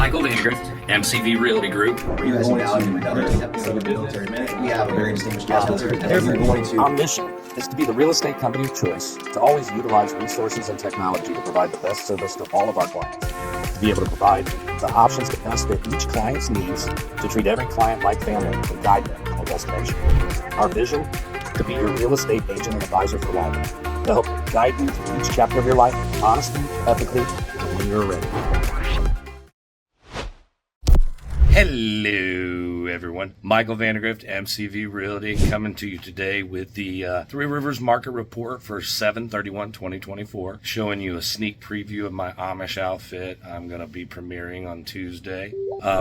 Michael Vandegrift, MCV Realty Group. You guys value another episode of Military Minute. We have a very distinguished guest with us. We're going to. Our mission is to be the real estate company of choice, to always utilize resources and technology to provide the best service to all of our clients, to be able to provide the options to best fit each client's needs, to treat every client like family and guide them to a destination. Our vision, to be your real estate agent and advisor for life, to help guide you through each chapter of your life, honestly, ethically, and when you're ready. Hello, everyone. Michael Vandegrift, MCV Realty, coming to you today with the 3Rivers market report for 7/31/2024, showing you a sneak preview of my Amish outfit I'm going to be premiering on Tuesday.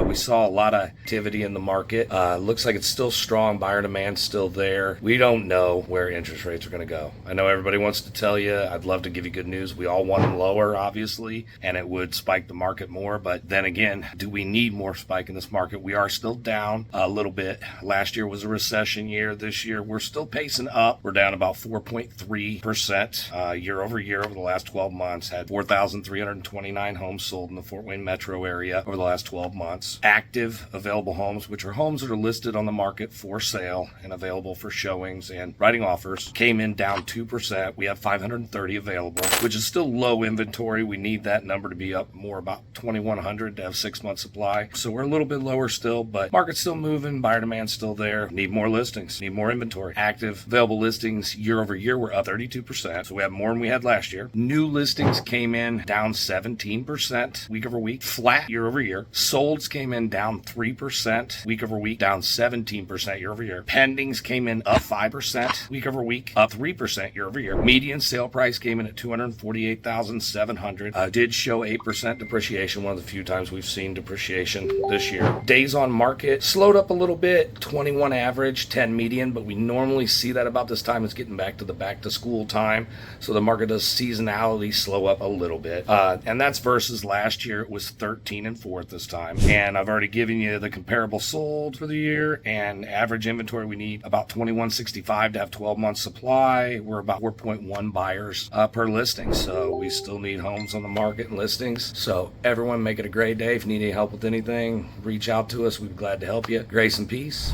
We saw a lot of activity in the market. Looks like it's still strong. Buyer demand's still there. We don't know where interest rates are going to go. I know everybody wants to tell you. I'd love to give you good news. We all want them lower, obviously, and it would spike the market more. But then again, do we need more spike in this market? We are still down a little bit. Last year was a recession year. This year we're still pacing up. We're down about 4.3% year over year over the last 12 months. Had 4,329 homes sold in the Fort Wayne metro area over the last 12 months. Active available homes, which are homes that are listed on the market for sale and available for showings and writing offers, came in down 2%. We have 530 available, which is still low inventory. We need that number to be up more, about 2,100 to have 6 months supply. So we're a little bit lower still, but market's still moving. Buyer demand's still there. Need more listings, need more inventory. Active available listings year over year were up 32%. So we have more than we had last year. New listings came in down 17% week over week, flat year over year. Solds came in down 3% week over week, down 17% year over year. Pendings came in up 5% week over week, up 3% year over year. Median sale price came in at $248,700. Did show 8% depreciation, one of the few times we've seen depreciation this year. Days on market slowed up a little bit, 21 average, 10 median, but we normally see that about this time. It's getting back to the back to school time, so the market does seasonality slow up a little bit, and that's versus last year. It was 13 and 4 at this time, and I've already given you the comparable sold for the year and average inventory. We need about 2165 to have 12 months supply. We're about 4.1 buyers per listing, so we still need homes on the market and listings. So everyone, make it a great day. If you need any help with anything, reach out to us. We'd be glad to help you. Grace and peace.